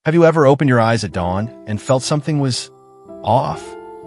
Have you ever opened your eyes at dawn and felt something was off?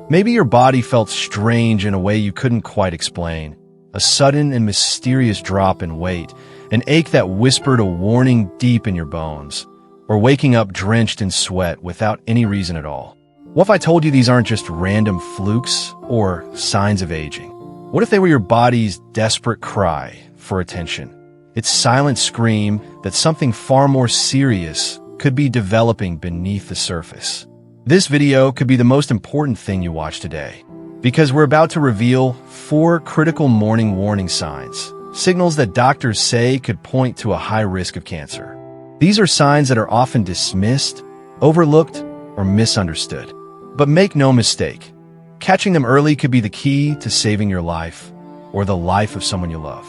Maybe your body felt strange in a way you couldn't quite explain. A sudden and mysterious drop in weight, an ache that whispered a warning deep in your bones, or waking up drenched in sweat without any reason at all. What if I told you these aren't just random flukes or signs of aging? What if they were your body's desperate cry for attention? Its silent scream that something far more serious could be developing beneath the surface. This video could be the most important thing you watch today, because we're about to reveal 4 critical morning warning signs, signals that doctors say could point to a high risk of cancer. These are signs that are often dismissed, overlooked, or misunderstood. But make no mistake, catching them early could be the key to saving your life or the life of someone you love.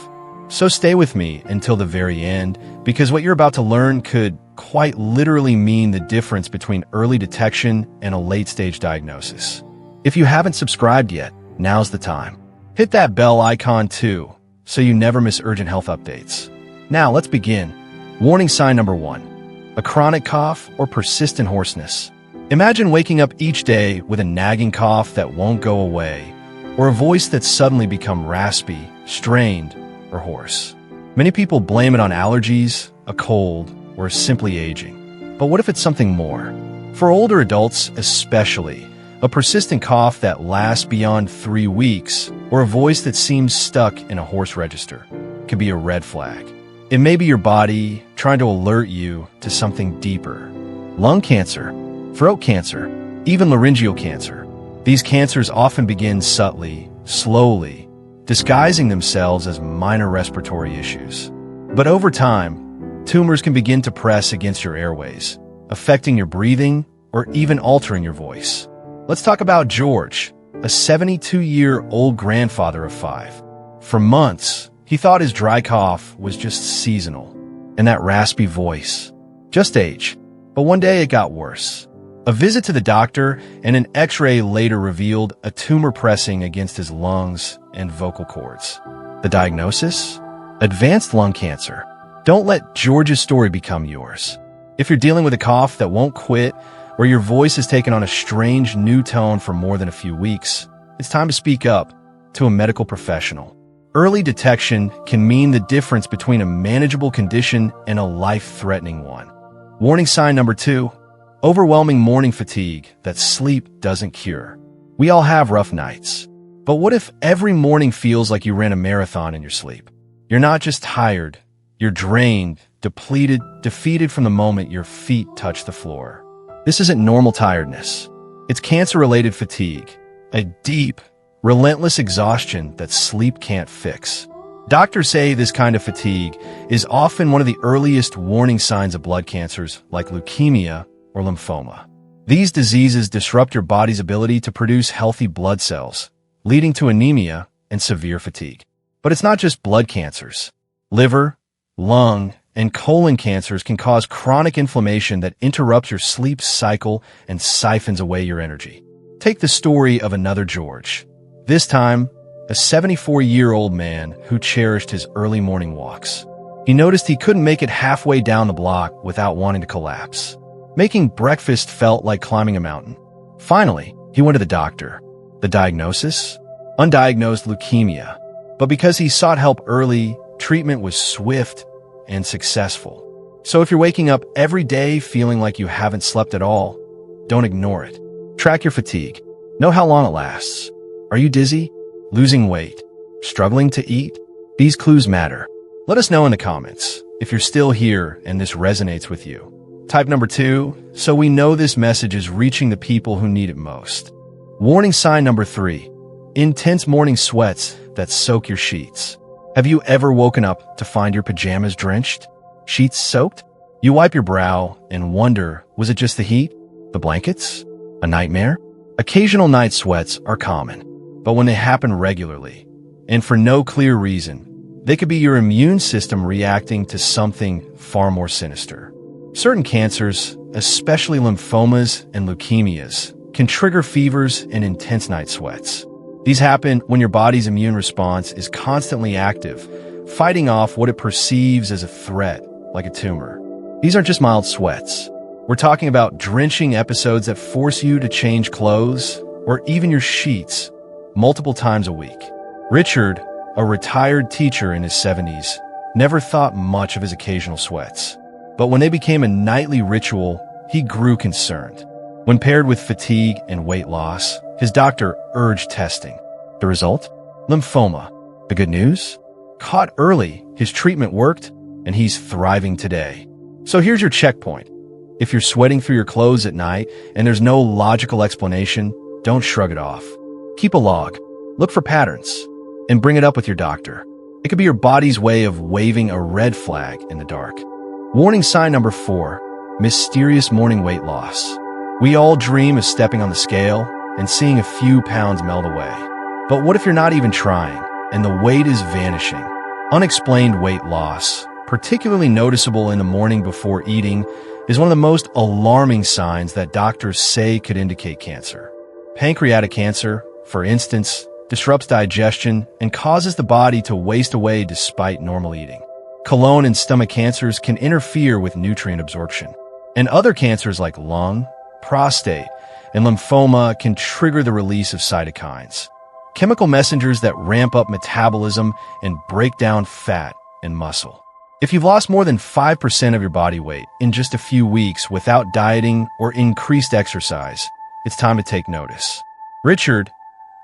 So stay with me until the very end, because what you're about to learn could quite literally mean the difference between early detection and a late-stage diagnosis. If you haven't subscribed yet, now's the time. Hit that bell icon too, so you never miss urgent health updates. Now let's begin. Warning sign number 1. A chronic cough or persistent hoarseness. Imagine waking up each day with a nagging cough that won't go away, or a voice that's suddenly become raspy, strained, or hoarse. Many people blame it on allergies, a cold, or simply aging. But what if it's something more? For older adults especially, a persistent cough that lasts beyond 3 weeks, or a voice that seems stuck in a hoarse register, could be a red flag. It may be your body trying to alert you to something deeper. Lung cancer, throat cancer, even laryngeal cancer. These cancers often begin subtly, slowly, disguising themselves as minor respiratory issues. But over time, tumors can begin to press against your airways, affecting your breathing or even altering your voice. Let's talk about George, a 72-year-old grandfather of 5. For months, he thought his dry cough was just seasonal, and that raspy voice, just age. But one day it got worse. A visit to the doctor and an x-ray later revealed a tumor pressing against his lungs and vocal cords. The diagnosis? Advanced lung cancer. Don't let George's story become yours. If you're dealing with a cough that won't quit, or your voice has taken on a strange new tone for more than a few weeks, it's time to speak up to a medical professional. Early detection can mean the difference between a manageable condition and a life-threatening one. Warning sign number 2. Overwhelming morning fatigue that sleep doesn't cure. We all have rough nights. But what if every morning feels like you ran a marathon in your sleep? You're not just tired, you're drained, depleted, defeated from the moment your feet touch the floor. This isn't normal tiredness. It's cancer-related fatigue, a deep, relentless exhaustion that sleep can't fix. Doctors say this kind of fatigue is often one of the earliest warning signs of blood cancers like leukemia or lymphoma. These diseases disrupt your body's ability to produce healthy blood cells, leading to anemia and severe fatigue. But it's not just blood cancers. Liver, lung, and colon cancers can cause chronic inflammation that interrupts your sleep cycle and siphons away your energy. Take the story of another George. This time, a 74-year-old man who cherished his early morning walks. He noticed he couldn't make it halfway down the block without wanting to collapse. Making breakfast felt like climbing a mountain. Finally, he went to the doctor. The diagnosis? Undiagnosed leukemia. But because he sought help early, treatment was swift and successful. So if you're waking up every day feeling like you haven't slept at all, don't ignore it. Track your fatigue. Know how long it lasts. Are you dizzy? Losing weight? Struggling to eat? These clues matter. Let us know in the comments if you're still here and this resonates with you. Type number 2, so we know this message is reaching the people who need it most. Warning sign number 3. Intense morning sweats that soak your sheets. Have you ever woken up to find your pajamas drenched? Sheets soaked? You wipe your brow and wonder, was it just the heat? The blankets? A nightmare? Occasional night sweats are common, but when they happen regularly, and for no clear reason, they could be your immune system reacting to something far more sinister. Certain cancers, especially lymphomas and leukemias, can trigger fevers and intense night sweats. These happen when your body's immune response is constantly active, fighting off what it perceives as a threat, like a tumor. These aren't just mild sweats. We're talking about drenching episodes that force you to change clothes or even your sheets multiple times a week. Richard, a retired teacher in his 70s, never thought much of his occasional sweats. But when they became a nightly ritual, he grew concerned. When paired with fatigue and weight loss, his doctor urged testing. The result? Lymphoma. The good news? Caught early, his treatment worked, and he's thriving today. So here's your checkpoint. If you're sweating through your clothes at night and there's no logical explanation, don't shrug it off. Keep a log, look for patterns, and bring it up with your doctor. It could be your body's way of waving a red flag in the dark. Warning sign number 4, mysterious morning weight loss. We all dream of stepping on the scale and seeing a few pounds melt away. But what if you're not even trying and the weight is vanishing? Unexplained weight loss, particularly noticeable in the morning before eating, is one of the most alarming signs that doctors say could indicate cancer. Pancreatic cancer, for instance, disrupts digestion and causes the body to waste away despite normal eating. Colon and stomach cancers can interfere with nutrient absorption. And other cancers like lung, prostate, and lymphoma can trigger the release of cytokines, chemical messengers that ramp up metabolism and break down fat and muscle. If you've lost more than 5% of your body weight in just a few weeks without dieting or increased exercise, it's time to take notice. Richard,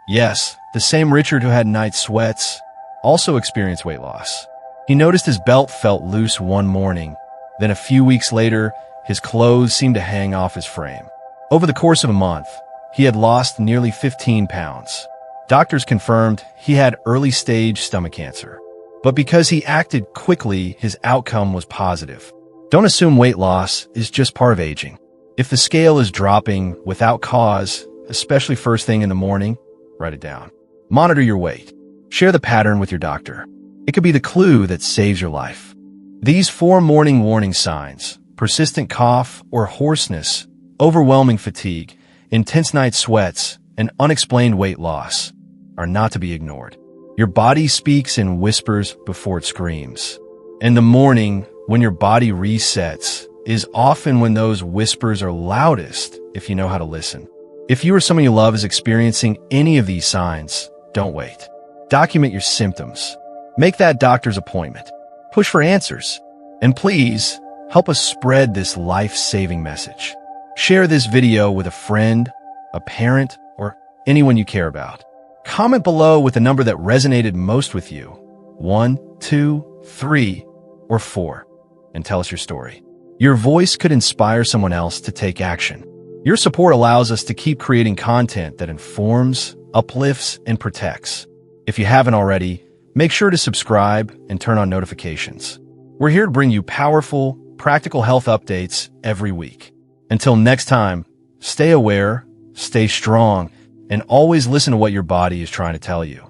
yes, the same Richard who had night sweats, also experienced weight loss. He noticed his belt felt loose one morning, then a few weeks later, his clothes seemed to hang off his frame. Over the course of a month, he had lost nearly 15 pounds. Doctors confirmed he had early-stage stomach cancer. But because he acted quickly, his outcome was positive. Don't assume weight loss is just part of aging. If the scale is dropping without cause, especially first thing in the morning, write it down. Monitor your weight. Share the pattern with your doctor. It could be the clue that saves your life. These 4 morning warning signs, persistent cough or hoarseness, overwhelming fatigue, intense night sweats, and unexplained weight loss, are not to be ignored. Your body speaks in whispers before it screams. And the morning, when your body resets, is often when those whispers are loudest if you know how to listen. If you or someone you love is experiencing any of these signs, don't wait. Document your symptoms. Make that doctor's appointment. Push for answers. And please, help us spread this life-saving message. Share this video with a friend, a parent, or anyone you care about. Comment below with the number that resonated most with you, 1, 2, 3, or 4, and tell us your story. Your voice could inspire someone else to take action. Your support allows us to keep creating content that informs, uplifts, and protects. If you haven't already, make sure to subscribe and turn on notifications. We're here to bring you powerful, practical health updates every week. Until next time, stay aware, stay strong, and always listen to what your body is trying to tell you.